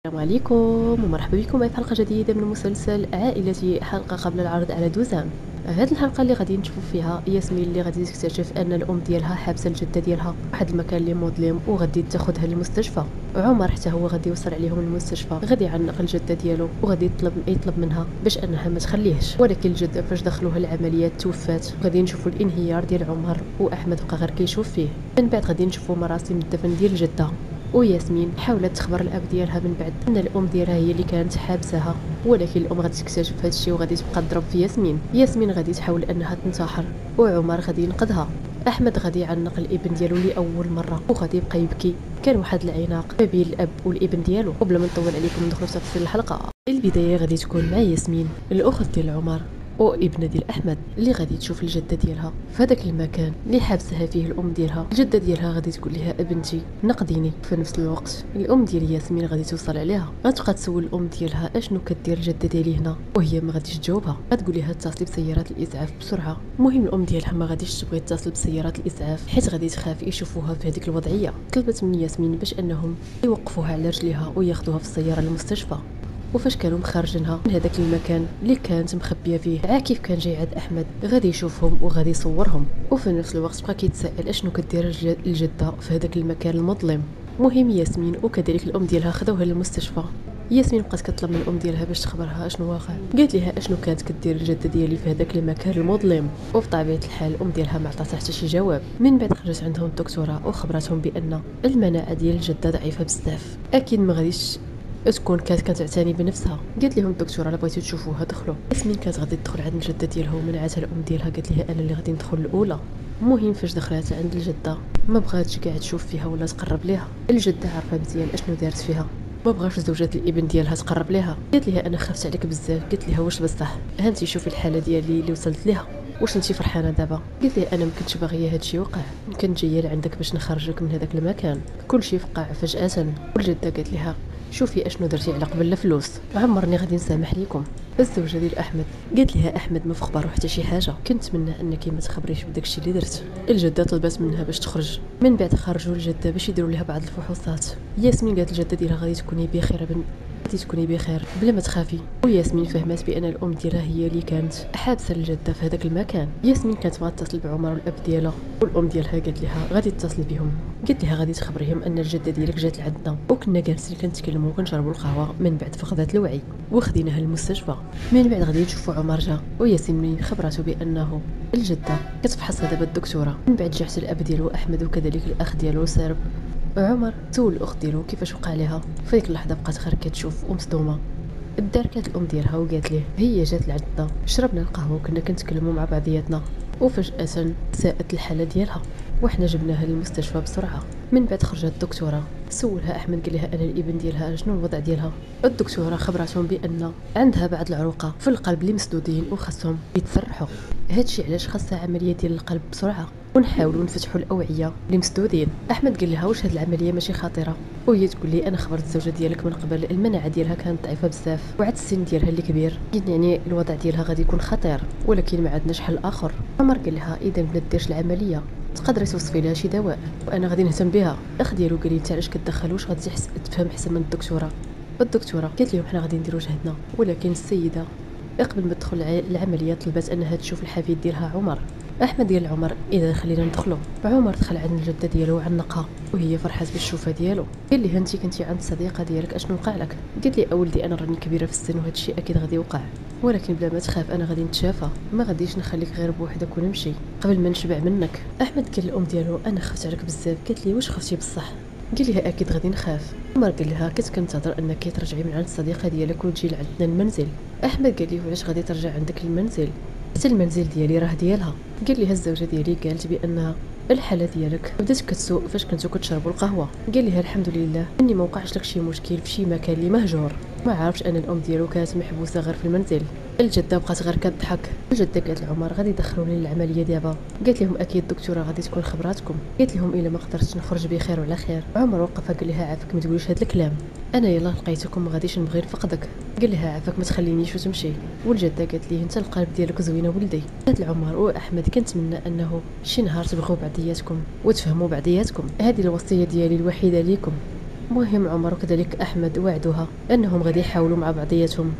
السلام عليكم ومرحبا بكم معي في حلقة جديدة من مسلسل عائلتي، حلقة قبل العرض على دوزان. هاد الحلقة اللي غادي نشوفوا فيها ياسمين اللي غادي تكتشف ان الام ديالها حابسة الجدة ديالها واحد المكان اللي مظلم وغادي تاخذها للمستشفى. عمر حتى هو غادي يوصل عليهم للمستشفى، غادي يعنق الجدة ديالو وغادي يطلب منها باش انها ما تخليهش، ولكن الجدة فاش دخلوها العمليات توفات. غادي نشوفوا الانهيار ديال عمر واحمد بقى غير كيشوف فيه. من بعد غادي نشوفوا مراسم الدفن ديال الجدة، وياسمين حاولت تخبر الاب ديالها من بعد ان الام ديالها هي اللي كانت حابساها، ولكن الام غادي تكتشف هذا الشيء وغادي تبقى تضرب في ياسمين غادي تحاول انها تنتحر، وعمر غادي ينقذها. احمد غادي يعنق الابن ديالو لاول مره وغادي يبقى يبكي. كان واحد العناق ما بين الاب والابن ديالو. قبل ما نطول عليكم ندخلوا في تفاصيل الحلقه. البدايه غادي تكون مع ياسمين الاخت ديال عمر وابنه ديال احمد اللي غادي تشوف الجده ديالها في هذاك المكان اللي حابسها فيه الام ديالها. الجده ديالها غادي تقول لها ابنتي نقديني. في نفس الوقت الام ديال ياسمين غادي توصل عليها، غتبقى تسول الام ديالها اشنو كدير الجده ديالي هنا، وهي ما غاديش تجاوبها. غتقول لها اتصلي بسيارات الاسعاف بسرعه. المهم الام ديالها ما غاديش تبغي تتصل بسيارات الاسعاف حيت غادي تخاف يشوفوها في هذيك الوضعيه. طلبت من ياسمين باش انهم يوقفوها على رجليها وياخذوها في السياره للمستشفى. وفاش كانوا مخرجينها من هذاك المكان اللي كانت مخبيه فيه، عاكف كان جاي عند احمد غادي يشوفهم وغادي يصورهم. وفي نفس الوقت بقى كيتسائل اشنو كدير الجده في هذاك المكان المظلم. مهم ياسمين وكذلك الام ديالها خدوها للمستشفى. ياسمين بقات كتطلب من الام ديالها باش تخبرها اشنو واقع. قالت لها اشنو كانت كدير الجده ديالي في هذاك المكان المظلم، وبطبيعه الحال الام ديالها ما عطاتها حتى شي جواب. من بعد خرجت عندهم الدكتوره وخبرتهم بان المناعه ديال الجده ضعيفه بزاف، اكيد ما غاديش تكون كانت كتعتني بنفسها. قالت لهم الدكتوره الا بغيتو تشوفوها دخلوا. ياسمين كانت غادي تدخل عند الجده ديالها ومنعتها الام ديالها، قالت لها انا اللي غادي ندخل الاولى. المهم فاش دخلت عند الجده ما بغاتش كاع تشوف فيها ولا تقرب ليها. الجده عارفه مزيان اشنو دارت فيها، ما بغاش زوجة الابن ديالها تقرب ليها. قالت لها انا خفت عليك بزاف. قالت لها واش بصح هانتي شوفي الحاله ديالي اللي وصلت ليها، واش انتي فرحانه دابا؟ قالت لها انا ما كنتش باغيه هادشي يوقع، كنت جايه لعندك باش نخرجك من هذاك المكان. كلشي فقع فجاه. والجده قالت لها شوفي اشنو درتي على قبل الفلوس، عمرني غادي نسامح ليكم. الزوجه ديال احمد قالت لها احمد ما في خبارو حتى شي حاجه، كنتمنى انك ما تخبريش بداكشي اللي درت. الجده طلبت منها باش تخرج. من بعد خرجوا الجده باش يديروا لها بعض الفحوصات. ياسمين قالت الجده ديالها غادي تكوني بخير غادي تكوني بخير بلا ما تخافي. وياسمين فهمت بان الام ديالها هي اللي كانت حابسه الجده في هذاك المكان. ياسمين كانت بغات تتصل بعمر والاب ديالها، والام ديالها قالت لها غادي تتصل بهم. قالت لها غادي تخبريهم ان الجده ديالك جات لعندنا وكنا جالسين كنتكلموا وكنشربوا القهوه. من بعد فقدت الوعي وخديناها للمستشفى. من بعد غادي نشوفوا عمر جا، وياسمين خبرته بانه الجده كتفحصها دابا الدكتوره. من بعد جا حتى الاب ديالو احمد وكذلك الاخ ديالو سارب. عمر سول الاخت ديالو كيفاش وقع لها. في ديك اللحظه بقات غير كتشوف ومصدومه. داركات الام ديالها وقالت ليه هي جات لعندنا شربنا القهوه وكنا كنتكلموا مع بعضياتنا، وفجاه ساءت الحاله ديالها وحنا جبناها للمستشفى بسرعه. من بعد خرجت الدكتوره، سولها احمد قال لها انا الابن ديالها شنو الوضع ديالها. الدكتوره خبرتهم بان عندها بعض العروقه في القلب اللي مسدودين وخاصهم يتسرحوا. هادشي علاش خاصها عمليه ديال القلب بسرعه ونحاولوا نفتحوا الاوعيه اللي مسدودين. احمد قال لها واش هاد العمليه ماشي خطيره، وهي تقول لي انا خبرت الزوجه ديالك من قبل المناعه ديالها كانت ضعيفه بزاف وعاد السن ديالها اللي كبير، يعني الوضع ديالها غادي يكون خطير ولكن ما عندناش حل اخر. عمر قال لها اذا ما ديرش العمليه تقدري توصفي لها شي دواء وانا غادي نهتم بها. الاخ ديالو قال لي انت علاش كتدخل، واش غادي تفهم احسن من الدكتوره. الدكتوره قالت لهم حنا غادي نديروا جهدنا، ولكن السيده قبل ما تدخل العمليه طلبت انها تشوف الحفيد ديالها عمر. احمد قال لعمر اذا خلينا ندخلوا. عمر دخل عند الجده ديالو وعنقها وهي فرحات بالشوفه ديالو. قال لي انت كنتي عند الصديقه ديالك اشنو وقع لك؟ قالت لي اولدي انا راني كبيره في السن وهذا الشيء اكيد غادي يوقع، ولكن بلا ما تخاف انا غادي نتشافى، ما غاديش نخليك غير بوحدك ونمشي قبل ما نشبع منك. احمد قال للام ديالو انا خفت عليك بزاف. قالت لي واش خفتي بصح؟ قال لها اكيد غادي نخاف. عمر قال لها كنت كنتظر انك ترجعي من عند الصديقه ديالك وتجي لعندنا المنزل. احمد قال لي علاش غادي ترجع عندك المنزل، حتى المنزل ديالي راه ديالها. قال لها الزوجه ديالي قالت بانها الحاله ديالك بدات كتسوء فاش كنتو كتشربوا القهوه. قال لها الحمد لله اني ما وقعش لك شي مشكل في شي مكان اللي مهجور. ما عارفش ان الام ديالو كانت محبوسه غير في المنزل. الجده بقات غير كتضحك. الجده قالت لعمر غادي يدخلوني للعمليه دابا. قالت لهم اكيد الدكتوره غادي تكون خبراتكم. قالت لهم الا ما قدرتش نخرج بخير وعلى خير. عمر وقف قال لها عافاك ما تقوليش هذا الكلام، انا يلا لقيتكم ما غاديش نبغي نفقدك. قال لها عافاك ما تخلينيش وتمشي. والجده قالت ليه انت القلب ديالك زوينه ولدي. قالت لعمر واحمد كنتمنى انه شي نهار تبغوا بعضياتكم وتفهموا بعضياتكم، هذه الوصيه ديالي الوحيده ليكم. مهم عمر وكذلك احمد وعدوها انهم غادي يحاولوا مع بعضياتهم.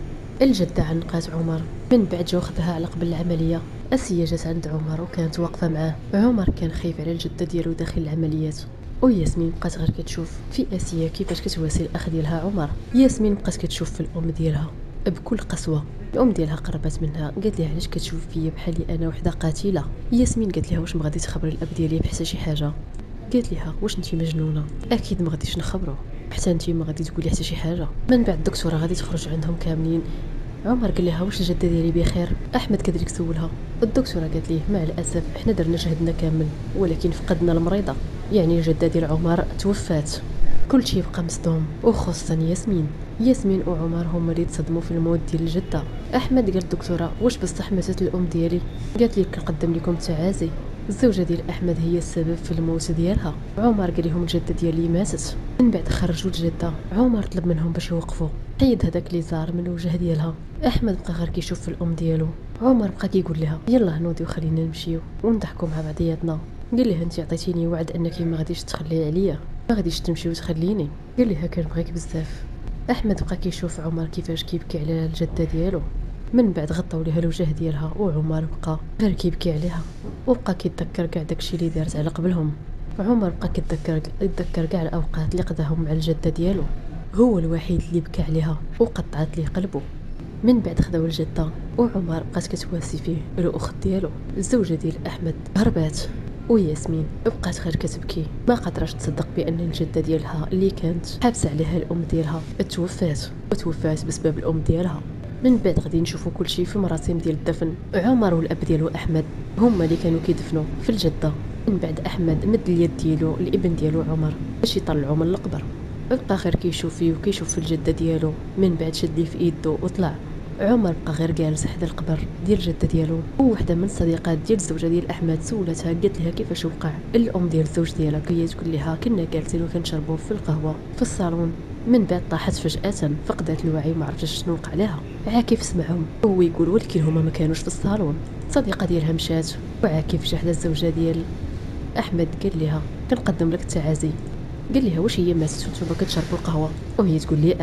الجده عنقات عمر من بعد جا خدها على قبل العمليه. اسيا جات عند عمر وكانت واقفه معاه. عمر كان خايف على الجده ديالو داخل العمليات، وياسمين بقات غير كتشوف في اسيا كيفاش كتواسي الاخ ديالها عمر. ياسمين بقات كتشوف في الام ديالها بكل قسوه. الام ديالها قربت منها قالت لها علاش كتشوف فيا بحالي انا وحده قاتله. ياسمين قالت لها واش ما غادي تخبري الاب ديالي بحتى شي حاجه. قالت لها واش انتي مجنونه؟ اكيد ما غاديش نخبرو، حتى انتي ما غادي تقولي حتى شي حاجه. من بعد الدكتوره غادي تخرج عندهم كاملين. عمر قال لها واش الجده ديالي بخير؟ احمد كذلك سولها. الدكتوره قالت ليه مع الاسف حنا درنا جهدنا كامل ولكن فقدنا المريضه، يعني الجده ديال عمر توفات. كل شيء بقى مصدوم وخصوصا ياسمين. ياسمين وعمر هما اللي تصدموا في الموت ديال الجده. احمد قال للدكتوره واش بصح ماتت الام ديالي؟ قالت لي كنقدم لكم التعازي، الزوجه ديال احمد هي السبب في الموت ديالها. عمر قال لهم الجده ديالي ماتت. من بعد خرجوا الجده. عمر طلب منهم باش يوقفوا، حيد هذاك اللي زار من الوجه ديالها. احمد بقى غير كيشوف في الام ديالو. عمر بقى كيقول لها يلا نوضي وخلينا نمشيو ونضحكوا مع بعضياتنا. قال لها انت عطيتيني وعد انك ما غاديش تخلي عليا، ما غاديش تمشي وتخليني. قال لها كنبغيك بزاف. احمد بقى كيشوف عمر كيفاش كيبكي على الجده ديالو. من بعد غطاو ليها الوجه ديالها وعمر بقى غير كيبكي عليها وبقى كيتذكر كاع داكشي اللي دارت على قبلهم. عمر بقى يتذكر كاع الاوقات اللي قضاهم مع الجده ديالو، هو الوحيد اللي بكى عليها وقطعت ليه قلبه. من بعد خداو الجده وعمر بقات كتواسي فيه الاخت ديالو. الزوجه ديال احمد هربات وياسمين بقات غير كتبكي، ما قادراش تصدق بان الجده ديالها اللي كانت حابسه عليها الام ديالها توفات بسبب الام ديالها. من بعد غادي نشوفوا كل شيء في المراسم ديال الدفن. عمر والاب ديالو احمد هما اللي كانوا كيدفنوا في الجده. من بعد احمد مد اليد ديالو الابن ديالو عمر باش يطلعوا من القبر. بقى غير كيشوف فيه وكيشوف في الجده ديالو. من بعد شد ليه في يده وطلع. عمر بقى غير جالس حدا القبر ديال الجده ديالو. ووحده من الصديقات ديال الزوجه ديال احمد سولتها قالت لها كيفاش وقع. الام ديال الزوج ديالها هي تقول لها كنا جالسين وكنشربوا في القهوه في الصالون. من بعد طاحت فجاه فقدت الوعي ما عرفتش شنو وقع لها. عاكف سمعهم وهو يقول ولكن هما ما كانوش في الصالون. الصديقه ديالها مشات وعاكف جا حدا الزوجه ديال احمد قال لها كنقدم لك التعازي. قال لها واش هي ماتت وانتم كتشربوا القهوه؟ وهي تقول لي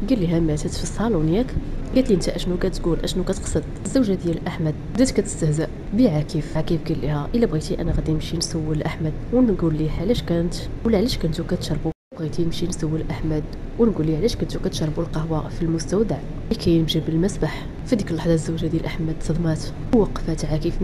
قال لها ماتت في الصالون ياك؟ قالت لي انت اشنو كتقول اشنو كتقصد؟ الزوجه ديال احمد بدات كتستهزأ بعاكف. عاكف قال لها الا بغيتي انا غادي نمشي نسول احمد ونقول ليه علاش كانت ولا علاش كنتو كتشربوا. بغيتي نمشي نسول احمد ونقول ليه علاش كنتو كتشربوا القهوه في المستودع اللي كاين بجنب المسبح. في ديك اللحظه الزوجه ديال احمد صدمات ووقفات عاكف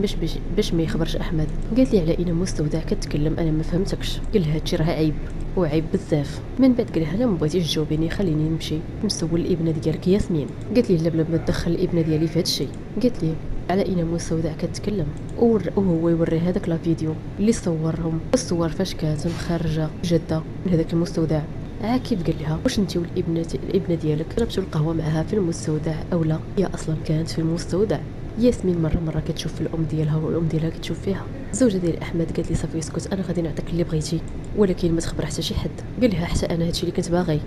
باش ما يخبرش احمد. قالت لي على اين مستودع كتكلم انا ما فهمتكش. قال لها هادشي راه عيب وعيب بزاف. من بعد قال لها لا ما بغيتيش تجاوبيني خليني نمشي نسول الابنه ديالك ياسمين. قالت لي لا بلا ما تدخل الابنه ديالي في هادشي. قالت لي على اين مستودع كتكلم وهو يوري هذاك لا فيديو اللي صورهم الصور فاش كانت مخرجه جده من هذاك المستودع. عاكف قال لها واش انت الابنه ديالك شربتوا القهوه معها في المستودع او لا هي اصلا كانت في المستودع؟ ياسمين مره كتشوف في الام ديالها والام ديالها كتشوف فيها. الزوجه ديال احمد قالت لي صافي اسكت انا غادي نعطيك اللي بغيتي ولكن ما تخبر حتى شي حد. قال لها حتى انا هادشي اللي كنت باغي.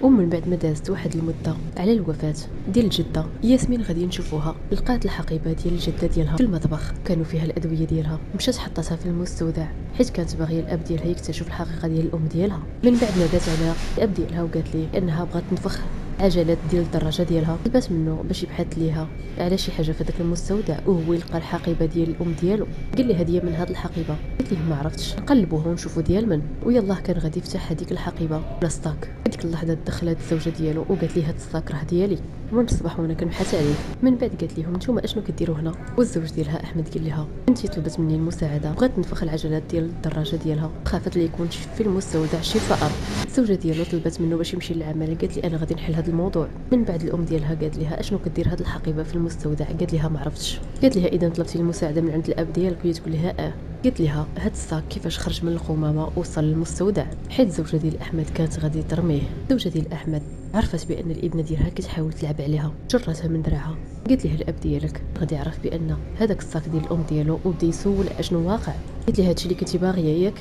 ومن بعد ما دازت واحد المده على الوفاه ديال الجده ياسمين غادي نشوفوها لقات الحقيبه ديال الجده ديالها في المطبخ كانوا فيها الادويه ديالها. مشات حطتها في المستودع حيت كانت باغيه الاب ديالها يكتشف الحقيقه ديال الام ديالها. من بعد نادات على الاب ديالها وقالت ليه انها بغات تنفخ عجلات ديال الدراجه ديالها. طلبات منه باش يبحث ليها على شي حاجه في داك المستودع وهو يلقى الحقيبه ديال الام ديالو. قال لي هديه من هاد الحقيبه. قالت ليه ما عرفتش نقلبوها ونشوفوا ديال من. ويلاه كان غادي يفتح هذيك الحقيبه بلاصتاك. ديك اللحظه دخلت الزوجه ديالو وقالت ليه هاد الصاك راه ديالي من الصباح وانا كنبحث عليه. من بعد قالت لهم نتوما اشنو كديروا هنا؟ والزوج ديالها احمد قال لها انت طلبت مني المساعده بغات نفخ العجلات ديال الدراجه ديالها خافت لي يكون في المستودع شي فأر. الزوجه ديالو طلبت منه باش يمشي للعمل. قالت لي انا غادي نحل هذا الموضوع. من بعد الام ديالها قالت لها اشنو كدير هاد الحقيبه في المستودع؟ قالت لها ما عرفتش. قالت لها اذا طلبتي المساعده من عند الاب ديالك وهي تقول لها قالت لها هاد الصاك كيفاش خرج من القمامه وصل للمستودع حيت الزوجه ديال احمد كانت غادي ترميه. الزوجه ديال احمد عرفت بان الابنه ديالها كتحاول تلعب عليها جرتها من دراعها. قالت لها الاب ديالك غادي يعرف بان هذاك الصاك ديال الام ديالو وبدا يسول اشنو واقع. قالت لها هادشي اللي كنتي باغيه ياك؟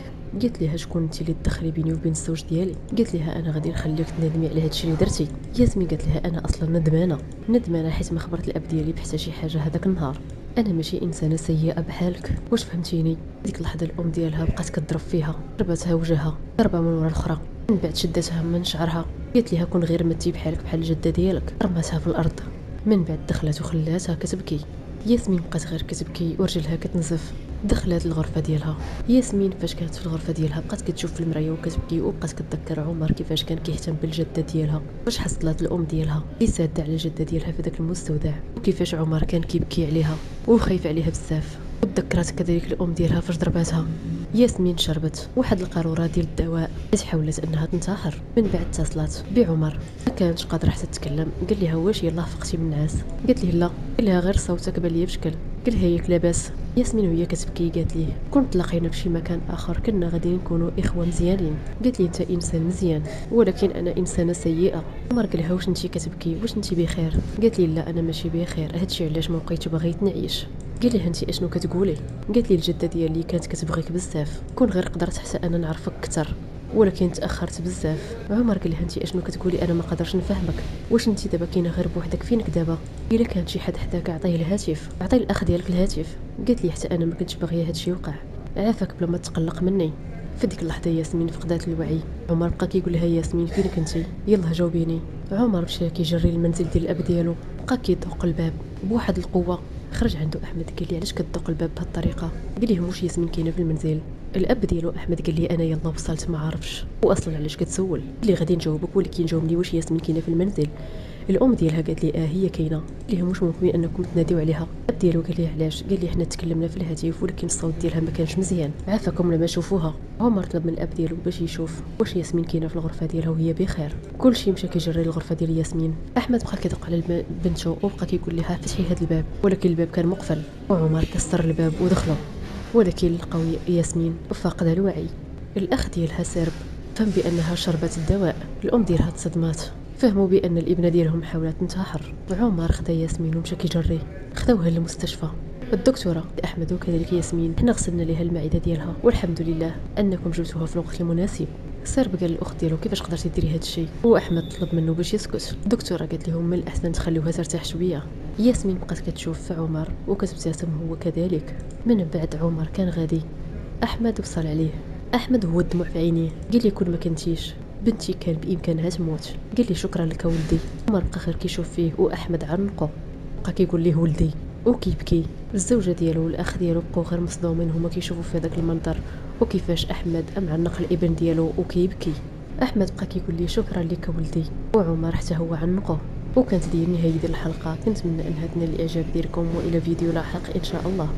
قالت لها شكون انت اللي تدخلي بيني وبين الزوج ديالي؟ قالت لها انا غادي نخليك تندمي على هادشي اللي درتي. ياسمين قالت لها انا اصلا ندمانه حيت ما خبرت الاب ديالي بحتى شي حاجه هذاك النهار. انا ماشي انسانه سيئه بحالك واش فهمتيني؟ ديك اللحظه الام ديالها بقات كتضرب فيها ضربتها وجهها ضربه من ورا الاخرى. من بعد شدتها من شعرها، قالت ليها كون غير متي بحالك بحال الجده ديالك، رماتها في الارض. من بعد دخلت وخلاتها كتبكي. ياسمين بقات غير كتبكي ورجلها كتنزف. دخلت الغرفه ديالها. ياسمين فاش كانت في الغرفه ديالها بقات كتشوف في المرايه وكتبكي، وبقات كتذكر عمر كيفاش كان كيهتم بالجده ديالها، واش حصلت الام ديالها اللي ساده على الجده ديالها في داك المستودع، وكيفاش عمر كان كيبكي عليها وخايف عليها بزاف. وتذكرات كذلك الام ديالها فاش ضرباتها. ياسمين شربت واحد القاروره ديال الدواء حيت حاولت انها تنتحر. من بعد اتصلت بعمر، ما كانتش قادره حتى تتكلم. قال لها واش يلاه فقتي من النعاس؟ قالت ليه لا. قال لها غير صوتك بان ليا بشكل. قال لها ياك لاباس؟ ياسمين وهي كتبكي قالت ليه كنت تلاقينا في شي مكان اخر كنا غادي نكونوا اخوه مزيانين. قالت لي انت انسان مزيان ولكن انا انسانه سيئه. عمر قال لها واش انت كتبكي؟ واش انت بخير؟ قالت لي لا انا ماشي بخير، هادشي علاش ما بقيت بغيت نعيش. قال لها انت اشنو كتقولي؟ قالت لي الجده ديالي كانت كتبغيك بزاف، كون غير قدرت حتى انا نعرفك اكثر ولكن تاخرت بزاف. عمر قال لها انت اشنو كتقولي؟ انا ما قدرش نفهمك. واش انت دابا كاينه غير بوحدك؟ فينك دابا؟ الا كان شي حد حداك عطيه الهاتف، عطي الاخ ديالك الهاتف. قالت لي حتى انا ما كنتش باغيه هادشي يوقع، عافاك بلا ما تقلق مني. في ديك اللحظه ياسمين فقدات الوعي. عمر بقى كيقول لها ياسمين فين كنتي؟ يلاه جاوبيني. عمر مشى كيجري المنزل ديال الاب ديالو، بقى كيدق الباب بواحد القوه. خرج عنده احمد قال لي علاش كتدق الباب بهذه الطريقه؟ قال لهم واش ياسمين كاينه في المنزل؟ الاب ديالو احمد قال لي انا يلا وصلت ما عارفش. واصلا علاش كتسول؟ اللي غادي نجاوبك ولكن جاوبني واش ياسمين كاينه في المنزل؟ الام ديالها قالت لي هي كاينه. قال لهم واش ممكن انكم تناديو عليها؟ الاب ديالو قال لي علاش؟ قال لي حنا تكلمنا في الهاتف ولكن الصوت ديالها ما كانش مزيان، عافاكم لما شوفوها. عمر طلب من الاب ديالو باش يشوف واش ياسمين كاينه في الغرفه ديالها وهي بخير. كلشي مشى كيجري للغرفه ديال ياسمين. احمد بقى كيدق على بنته وبقى كيقول لها فتحي هذا الباب، ولكن الباب كان مقفل. وعمر كسر الباب ودخلوا، ولكن لقاو ياسمين فاقده الوعي. الاخ ديالها سرب فهم بانها شربت الدواء. الام ديالها تصدمات، فهموا بان الابنه ديالهم حاولت تنتحر. عمر خدا ياسمين ومشى كيجري. خداوها للمستشفى. الدكتوره احمد وكذلك ياسمين حنا غسلنا ليها المعده ديالها والحمد لله انكم جبتوها في الوقت المناسب. سرب قال للاخت ديالو كيفاش قدرتي ديري هذا الشيء، واحمد طلب منه باش يسكت. الدكتوره قالت لهم من الاحسن تخليوها ترتاح شويه. ياسمين بقات كتشوف في عمر وكتبتسم هو كذلك. من بعد عمر كان غادي. احمد وصل عليه. احمد هو الدموع في عينيه. قال لي كون ما كنتيش بنتي كان بامكانها تموت. قال لي شكرا لك ولدي. عمر بقى غير كيشوف فيه واحمد عنقو بقى كيقول ليه ولدي وكيبكي. الزوجه ديالو والاخ ديالو بقاو غير مصدومين هما كيشوفوا في هذاك المنظر وكيفاش احمد معنق الابن ديالو وكيبكي. احمد بقى كيقول لي شكرا لك ولدي، وعمر حتى هو عنقه. وكانت ديال نهايه ديال الحلقه. كنتمنى انها تنال الاعجاب ديالكم والى فيديو لاحق ان شاء الله.